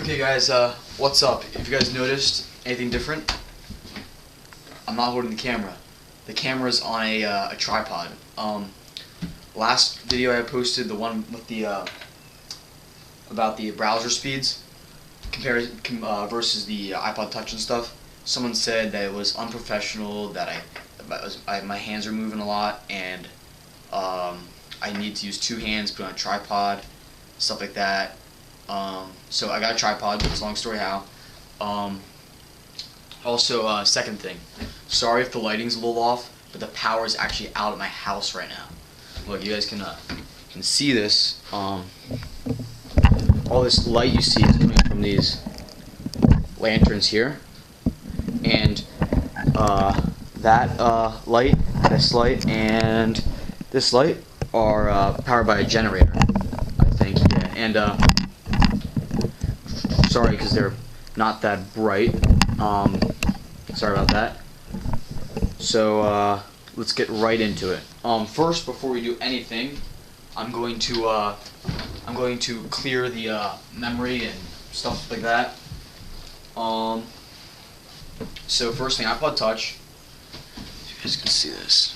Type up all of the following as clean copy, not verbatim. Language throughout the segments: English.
Okay guys, what's up? If you guys noticed anything different, I'm not holding the camera. The camera's on a tripod. Last video I posted, the one with the about the browser speeds versus the iPod Touch and stuff. Someone said that it was unprofessional, that my hands are moving a lot, and I need to use two hands, put on a tripod, stuff like that. So I got a tripod, it's a long story how. Also, second thing, sorry if the lighting's a little off, but the power is actually out at my house right now. Look, you guys can see this. All this light you see is coming from these lanterns here, and that light, this light, and this light are powered by a generator, I think. Yeah, and sorry because they're not that bright. Sorry about that. So let's get right into it. First, before we do anything, I'm going to clear the memory and stuff like that. So first thing, iPod Touch. You guys can see this.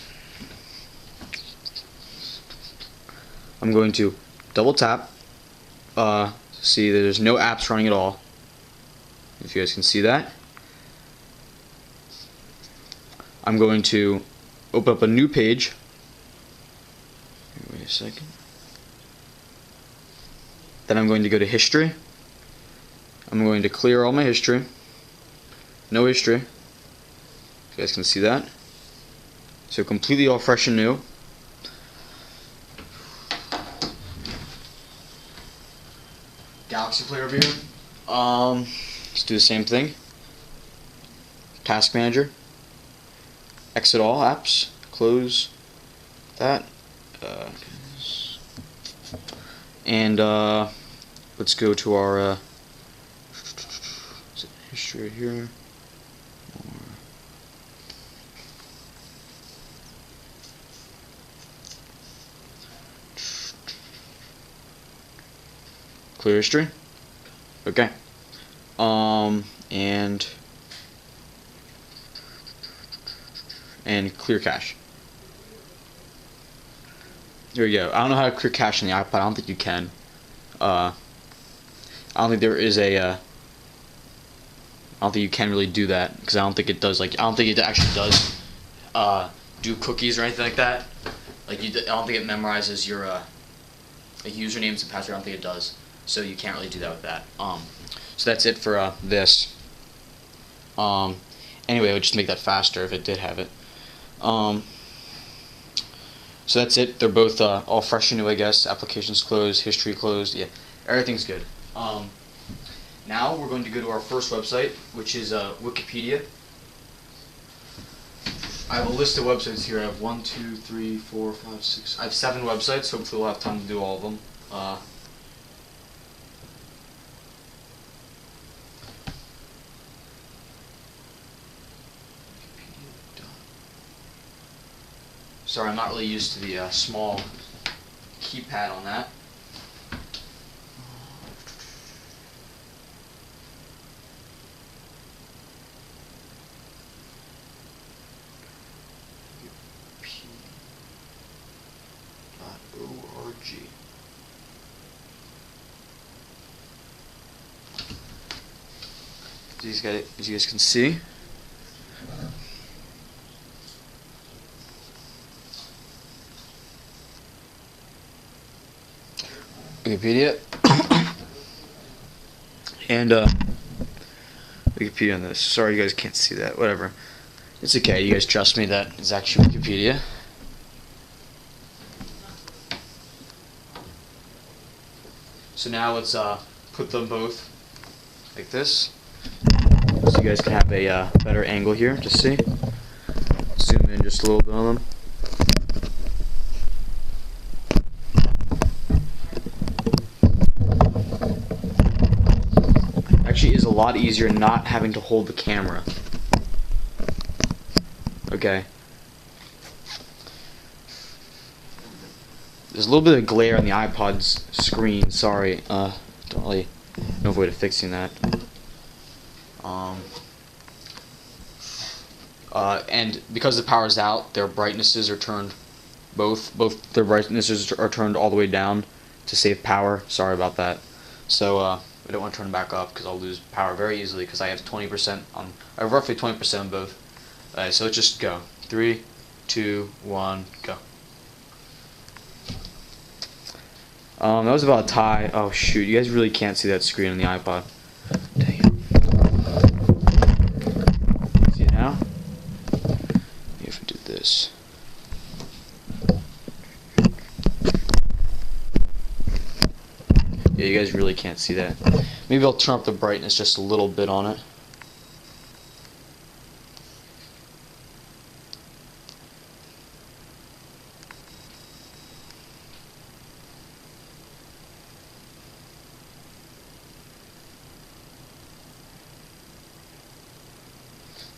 I'm going to double tap. See that there's no apps running at all. If you guys can see that. I'm going to open up a new page. Wait a second. Then I'm going to go to history. I'm going to clear all my history. No history. You guys can see that. So completely all fresh and new. Galaxy Player over here. Let's do the same thing. Task Manager. Exit all apps. Close that. And let's go to our is it history right here. Clear history. Okay. And clear cache. There we go. I don't know how to clear cache on the iPod. I don't think you can. I don't think there is a. I don't think you can really do that because I don't think it does. Like I don't think it actually does do cookies or anything like that. Like I don't think it memorizes your like usernames and passwords. I don't think it does. So you can't really do that with that. So that's it for this. Anyway, I would just make that faster if it did have it. So that's it. They're both all fresh and new, I guess. Applications closed, history closed. Yeah, everything's good. Now we're going to go to our first website, which is Wikipedia. I have a list of websites here. I have 1, 2, 3, 4, 5, 6. I have 7 websites. Hopefully we'll have time to do all of them. Sorry, I'm not really used to the small keypad on that. .org. As you guys can see. Wikipedia and Wikipedia on this. Sorry you guys can't see that. Whatever. It's okay. You guys trust me that it's actually Wikipedia. So now let's put them both like this, so you guys can have a better angle here to see. Zoom in just a little bit on them. Actually is a lot easier not having to hold the camera. Okay. There's a little bit of glare on the iPod's screen, sorry. Don't really no way to fixing that. And because the power is out, their brightnesses are turned, both their brightnesses are turned all the way down to save power. Sorry about that. So I don't want to turn them back up because I'll lose power very easily because I have 20% on, I have roughly 20% on both. So let's just go. 3, 2, 1, go. That was about a tie. Oh shoot, you guys really can't see that screen on the iPod. Dang it. See it now? If we did this. Yeah, you guys really can't see that. Maybe I'll turn up the brightness just a little bit on it.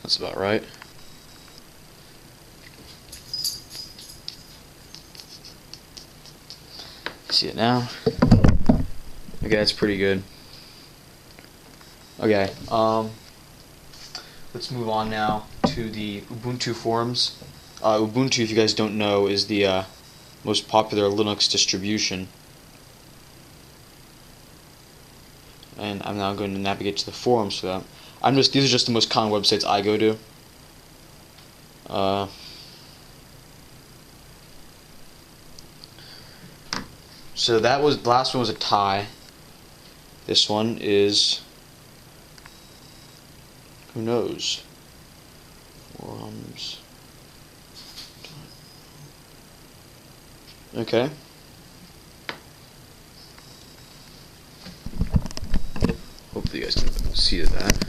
That's about right. See it now? Okay, that's pretty good. Okay, let's move on now to the Ubuntu forums. Ubuntu, if you guys don't know, is the most popular Linux distribution. And I'm now going to navigate to the forums for that. These are just the most common websites I go to. So the last one was a tie. This one is, who knows? Forums. Okay. Hopefully you guys can see that.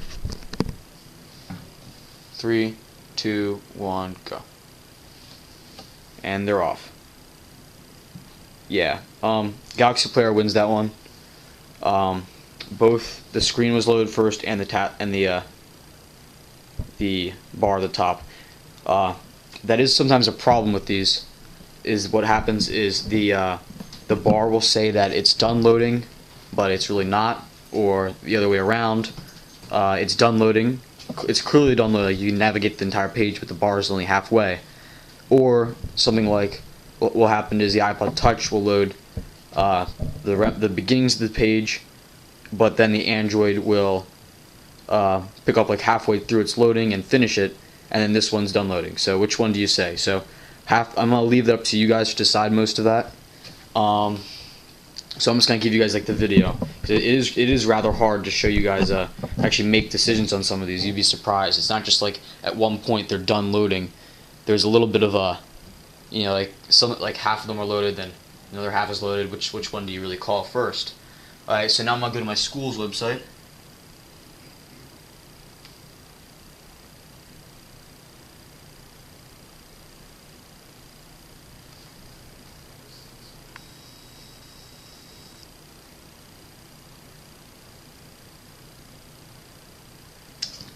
3, 2, 1, go. And they're off. Yeah. Galaxy Player wins that one. Both the screen was loaded first and the bar at the top. That is sometimes a problem with these. Is what happens is the bar will say that it's done loading, but it's really not, or the other way around. It's done loading. It's clearly done loading. You can navigate the entire page, but the bar is only halfway. Or something like what will happen is the iPod Touch will load the beginnings of the page, but then the Android will pick up like halfway through its loading and finish it, and then this one's done loading. So which one do you say? So I'm gonna leave that up to you guys to decide most of that. So I'm just gonna give you guys like the video. It is rather hard to show you guys actually make decisions on some of these. You'd be surprised. It's not just like at one point they're done loading. There's a little bit of a, you know, like half of them are loaded, then another half is loaded. Which one do you really call first? All right. So now I'm gonna go to my school's website.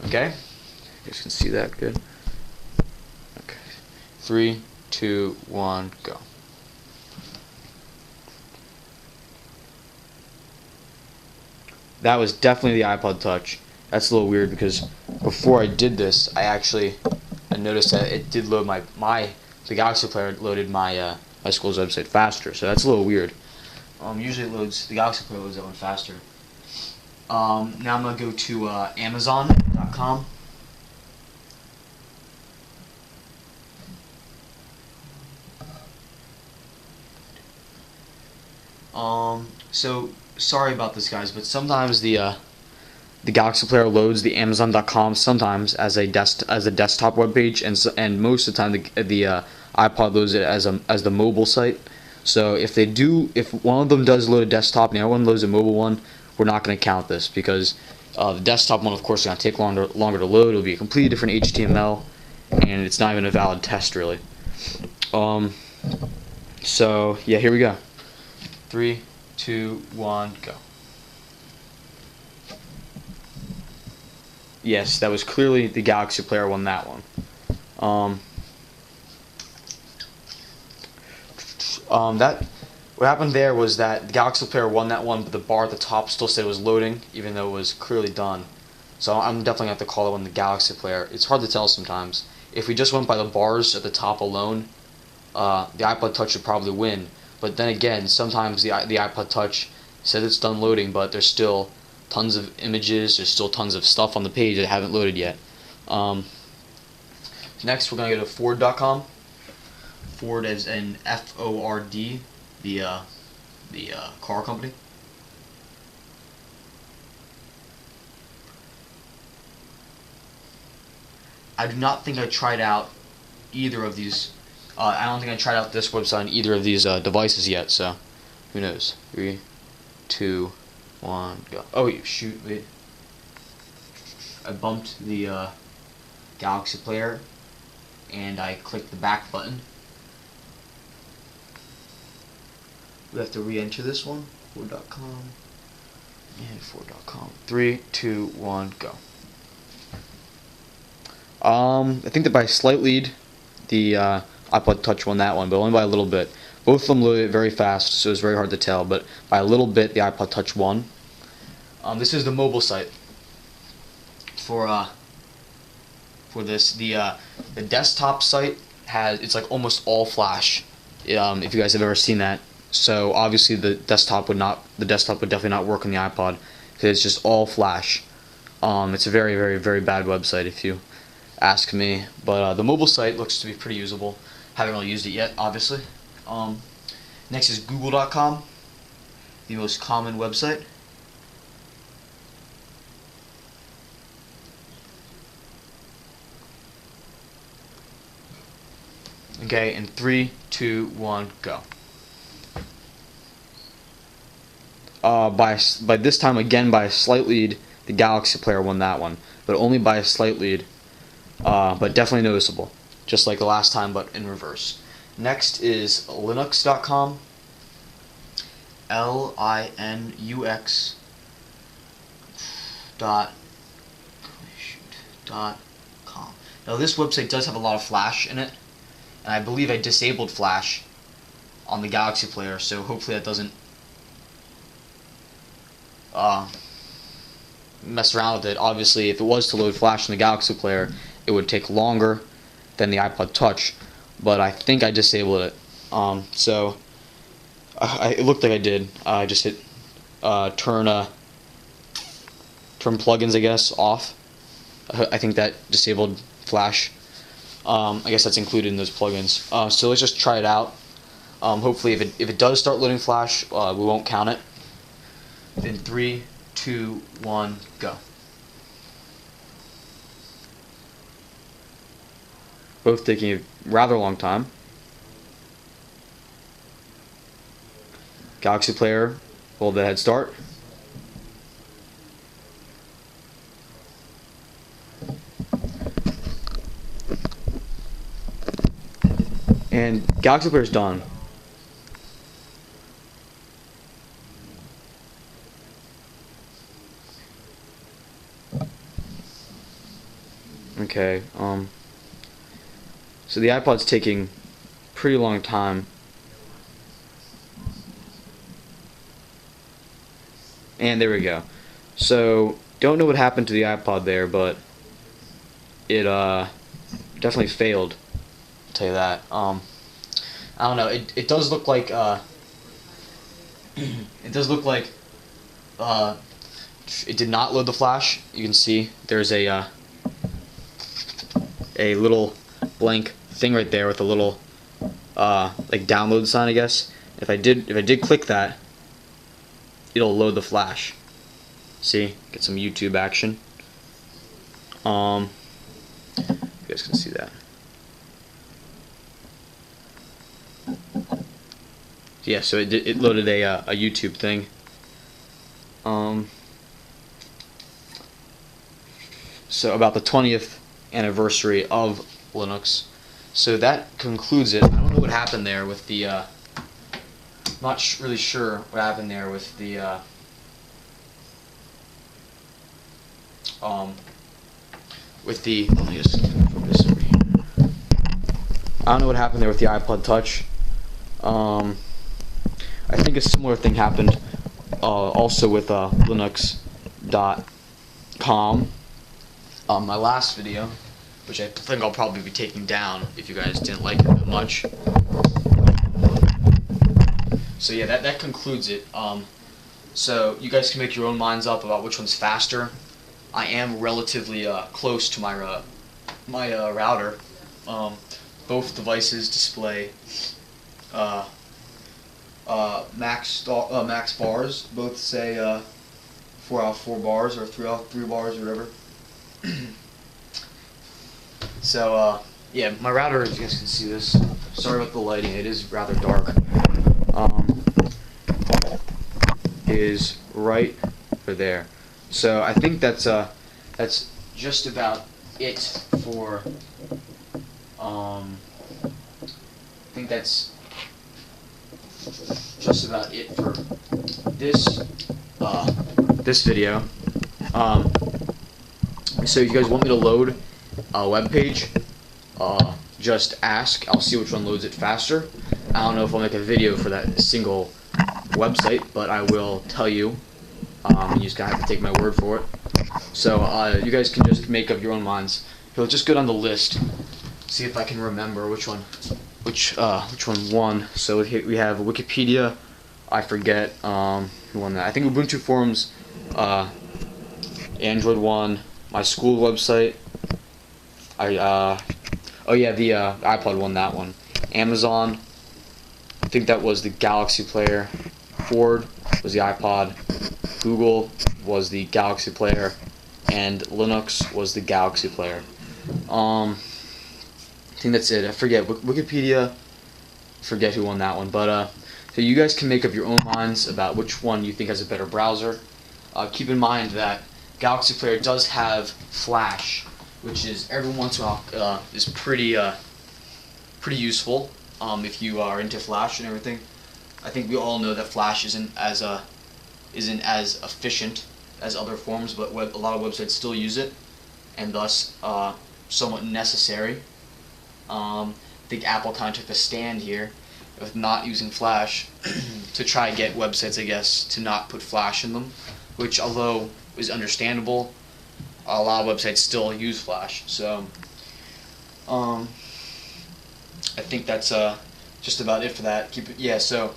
Okay, you guys can see that good. Okay, 3, 2, 1, go. That was definitely the iPod Touch. That's a little weird because before I did this, I noticed that it did load the Galaxy Player loaded my my school's website faster. So that's a little weird. Usually the Galaxy Player loads that one faster. Now I'm gonna go to Amazon.com. So sorry about this, guys, but sometimes the Galaxy Player loads the Amazon.com sometimes as a desktop web page, and most of the time the iPod loads it as the mobile site. So if one of them does load a desktop and the other one loads a mobile one, we're not going to count this because the desktop one, of course, is going to take longer to load. It'll be a completely different HTML, and it's not even a valid test, really. So yeah, here we go. 3, 2, 1, go. Yes, that was clearly the Galaxy Player won that one. what happened there was that the Galaxy player won that one, but the bar at the top still said it was loading, even though it was clearly done. So I'm definitely going to have to call that one the Galaxy player. It's hard to tell sometimes. If we just went by the bars at the top alone, the iPod Touch would probably win. But then again, sometimes the iPod Touch says it's done loading, but there's still tons of images, there's still tons of stuff on the page that haven't loaded yet. Next, we're going to go to Ford.com. Ford as in F-O-R-D, the car company. I do not think I tried out either of these. I don't think I tried out this website on either of these devices yet, so who knows. 3, 2, 1, go. Oh, shoot, wait. I bumped the Galaxy player, and I clicked the back button. We have to re-enter this one. Ford.com and Ford.com. 3, 2, 1, go. I think that by a slight lead, the iPod Touch won that one, but only by a little bit. Both of them loaded very fast, so it was very hard to tell, but by a little bit, the iPod Touch won. This is the mobile site for this. The desktop site it's like almost all flash. If you guys have ever seen that, so obviously the desktop would definitely not work on the iPod because it's just all flash. It's a very, very, very bad website if you ask me, but the mobile site looks to be pretty usable. Haven't really used it yet, obviously. Next is Google.com, the most common website. Okay, in 3, 2, 1, go. By this time, again by a slight lead, the Galaxy player won that one, but only by a slight lead. But definitely noticeable, just like the last time, but in reverse. Next is Linux.com, Linux .com. Now this website does have a lot of flash in it, and I believe I disabled flash on the Galaxy player, so hopefully that doesn't mess around with it. Obviously, if it was to load flash on the Galaxy player, it would take longer than the iPod Touch, but I think I disabled it. So it looked like I did. I just hit turn plugins, I guess, off. I think that disabled flash. I guess that's included in those plugins. So let's just try it out. Hopefully, if it does start loading flash, we won't count it. In 3, 2, 1, go. Both taking a rather long time. Galaxy player, hold the head start. And Galaxy player is done. Okay, so the iPod's taking a pretty long time. And there we go. So, don't know what happened to the iPod there, but it definitely failed. I'll tell you that. I don't know. It does look like it does look like it did not load the flash. You can see there's a little blank thing right there with a little like download sign, I guess. If I did click that, it'll load the flash. See, get some YouTube action. You guys can see that. Yeah, so it loaded a YouTube thing. So about the 20th anniversary of Linux. So that concludes it. I don't know what happened there with the not really sure what happened there with the let me just focus over here. I don't know what happened there with the iPod Touch. I think a similar thing happened also with Linux.com. My last video, which I think I'll probably be taking down if you guys didn't like it that much. So yeah, that concludes it. So you guys can make your own minds up about which one's faster. I am relatively close to my router. Both devices display max bars. Both say 4 out of 4 bars or 3 out of 3 bars or whatever. So yeah, my router, as you guys can see this. Sorry about the lighting; it is rather dark. Is right over there. So I think that's just about it for. I think that's just about it for this this video. So if you guys want me to load a web page, just ask. I'll see which one loads it faster. I don't know if I'll make a video for that single website, but I will tell you. You just gotta have to take my word for it. So you guys can just make up your own minds. You'll just go down the list, see if I can remember which one won. So we have Wikipedia. I forget who won that. I think Ubuntu Forums, Android won. My school website. Oh yeah, the iPod won that one. Amazon. I think that was the Galaxy Player. Ford was the iPod. Google was the Galaxy Player, and Linux was the Galaxy Player. I think that's it. I forget Wikipedia. Forget who won that one, but so you guys can make up your own minds about which one you think has a better browser. Keep in mind that Galaxy Player does have Flash, which is every once in a while is pretty useful if you are into Flash and everything. I think we all know that Flash isn't as efficient as other forms, but a lot of websites still use it, and thus somewhat necessary. I think Apple kind of took a stand here with not using Flash to try and get websites, I guess, to not put Flash in them, which, although is understandable, a lot of websites still use Flash. So I think that's just about it for that. So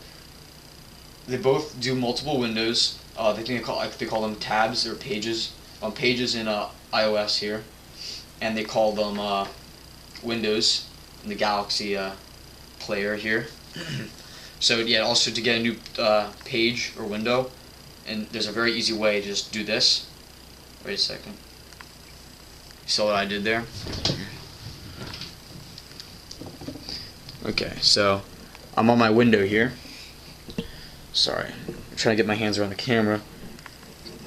they both do multiple windows. They call them tabs or pages. Pages in iOS here, and they call them windows in the Galaxy Player here. So yeah, also to get a new page or window, and there's a very easy way to just do this. Wait a second. You saw what I did there? Okay, so I'm on my window here. Sorry, I'm trying to get my hands around the camera.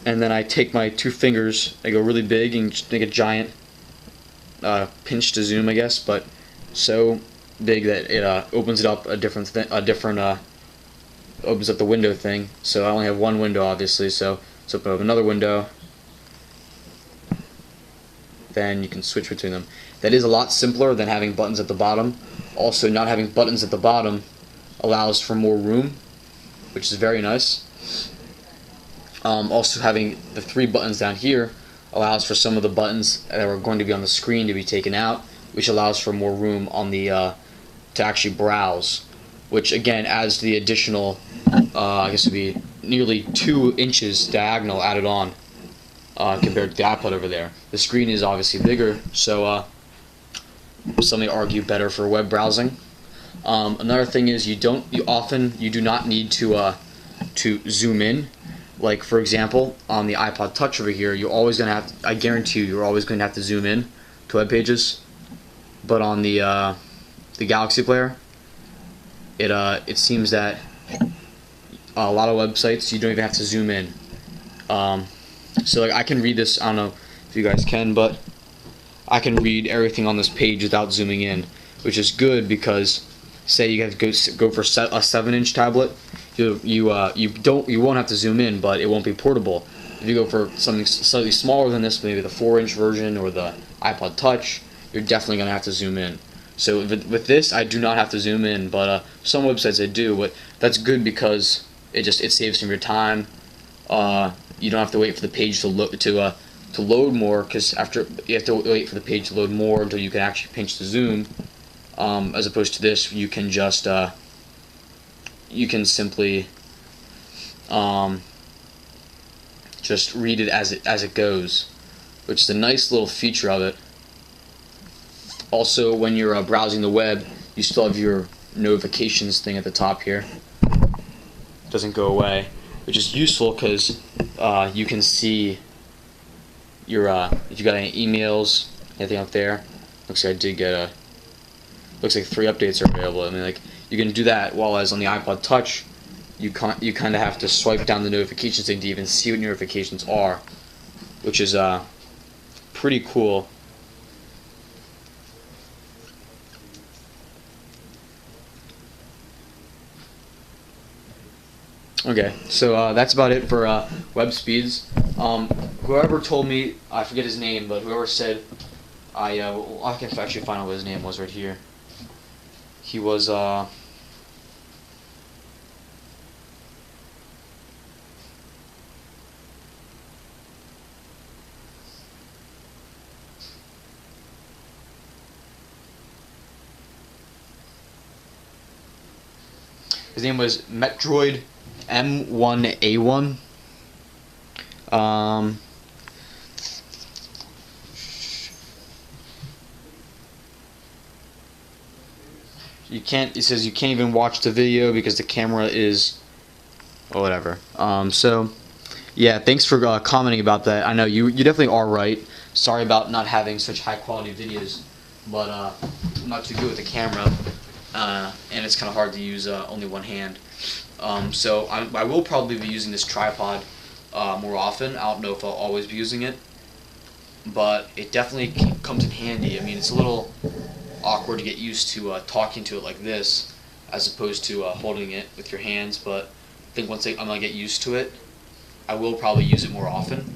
And then I take my 2 fingers, I go really big and just make a giant pinch to zoom, I guess, but so big that it opens it up opens up the window thing. So I only have one window, obviously, so let's open up another window. Then you can switch between them. That is a lot simpler than having buttons at the bottom. Also, not having buttons at the bottom allows for more room, which is very nice. Also, having the 3 buttons down here allows for some of the buttons that are going to be on the screen to be taken out, which allows for more room on the to actually browse, which again adds the additional I guess it would be nearly 2 inches diagonal added on compared to the iPod over there. The screen is obviously bigger, so some may argue better for web browsing. Another thing is you do not need to zoom in. Like, for example, on the iPod Touch over here, I guarantee you're always going to have to zoom in to web pages. But on the Galaxy Player, it seems that a lot of websites you don't even have to zoom in. So like I can read this. I don't know if you guys can, but I can read everything on this page without zooming in, which is good because say you have to go for a 7-inch tablet. You won't have to zoom in, but it won't be portable. If you go for something slightly smaller than this, maybe the 4-inch version or the iPod Touch, you're definitely going to have to zoom in. So with this, I do not have to zoom in, but some websites I do. But that's good because it saves some of your time. You don't have to wait for the page to load more, because after you have to wait for the page to load more until you can actually pinch the zoom. As opposed to this, you can just you can simply just read it as it goes, which is a nice little feature of it. Also, when you're browsing the web, you still have your notifications thing at the top here. It doesn't go away, which is useful because you can see your if you got any emails, anything up there. Looks like I did get looks like 3 updates are available. I mean, like, you can do that, while as on the iPod Touch, you kind of have to swipe down the notifications thing to even see what notifications are, which is pretty cool. Okay, so that's about it for web speeds. Whoever told me, I forget his name, but whoever said, I can actually find out what his name was right here. He was his name was Metroid M1A1. You can't. It says you can't even watch the video because the camera is, or whatever. So, yeah. Thanks for commenting about that. I know you definitely are right. Sorry about not having such high quality videos, but I'm not too good with the camera, and it's kind of hard to use only one hand. So I will probably be using this tripod more often. I don't know if I'll always be using it, but it definitely comes in handy. I mean, it's a little awkward to get used to talking to it like this, as opposed to holding it with your hands. But I think once I'm gonna get used to it, I will probably use it more often.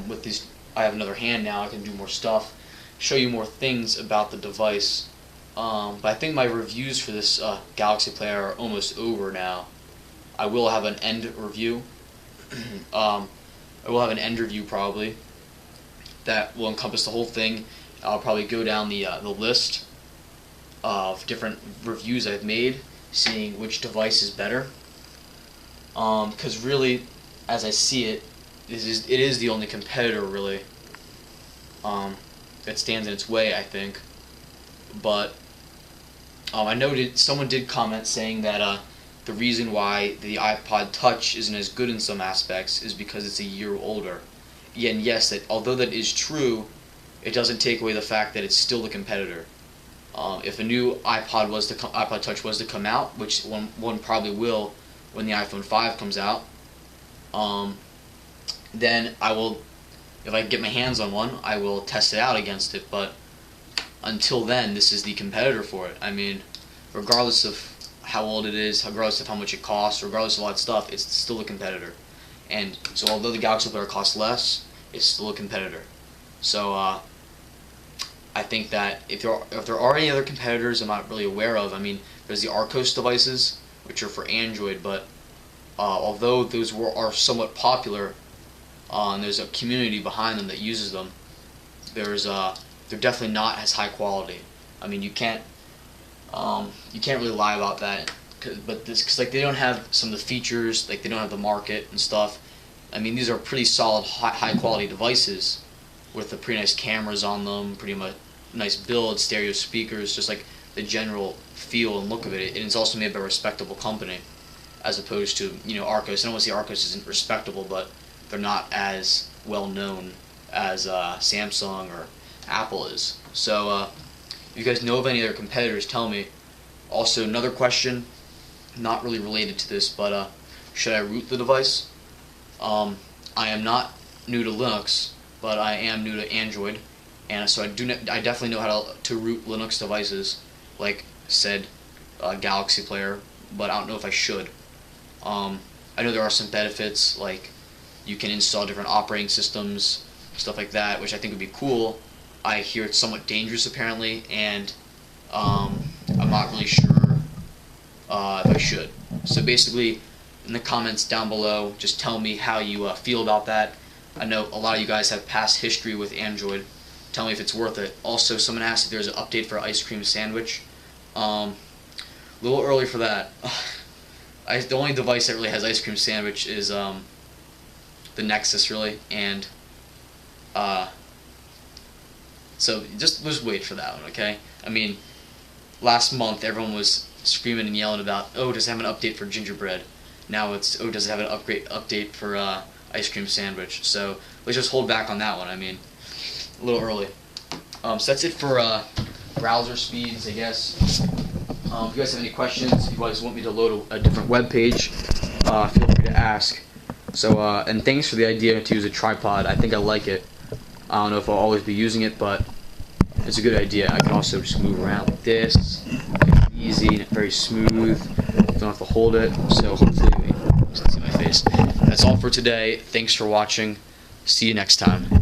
With these, I have another hand now. I can do more stuff, show you more things about the device. But I think my reviews for this Galaxy Player are almost over now. I will have an end review. I will have an end review probably that will encompass the whole thing. I'll probably go down the list of different reviews I've made, seeing which device is better. Because really, as I see it, it is the only competitor really that stands in its way, I think. But I noted someone did comment saying that the reason why the iPod Touch isn't as good in some aspects is because it's a year older. Yeah, and yes, that although that is true, it doesn't take away the fact that it's still the competitor. If a new iPod Touch was to come out, which one probably will when the iPhone 5 comes out, then I will, if I get my hands on one, I will test it out against it. But until then, this is the competitor for it. I mean, regardless of how old it is, regardless of how much it costs, regardless of all that stuff, it's still a competitor. And so although the Galaxy Player costs less, it's still a competitor. So I think that if there are any other competitors I'm not really aware of, I mean, there's the Arcos devices, which are for Android, but although those are somewhat popular, and there's a community behind them that uses them, they're definitely not as high quality. I mean, you can't really lie about that, because like they don't have some of the features, like they don't have the market and stuff. I mean, these are pretty solid, high quality devices with the pretty nice cameras on them, pretty much nice build, stereo speakers, just like the general feel and look of it. And it's also made by a respectable company, as opposed to, Arcos. I don't want to say Arcos isn't respectable, but they're not as well known as Samsung or Apple is. So if you guys know of any other competitors, tell me. Also, another question, not really related to this, but should I root the device? I am not new to Linux, but I am new to Android, and so I definitely know how to root Linux devices, like said Galaxy Player, but I don't know if I should. I know there are some benefits, like you can install different operating systems, stuff like that, which I think would be cool. I hear it's somewhat dangerous apparently, and I'm not really sure if I should. So basically, in the comments down below, just tell me how you feel about that. I know a lot of you guys have past history with Android. Tell me if it's worth it. Also, someone asked if there's an update for ice cream sandwich. A little early for that. The only device that really has ice cream sandwich is the Nexus, really, and so just wait for that one, okay? I mean, last month everyone was screaming and yelling about, oh, does it have an update for gingerbread? Now it's, oh, does it have an update for ice cream sandwich? So let's just hold back on that one. I mean, a little early. So that's it for browser speeds, I guess. If you guys have any questions, if you guys want me to load a different web page, feel free to ask. So, and thanks for the idea to use a tripod. I think I like it. I don't know if I'll always be using it, but it's a good idea. I can also just move around like this. It's easy and very smooth. Don't have to hold it. So hopefully, you can see my face. That's all for today. Thanks for watching. See you next time.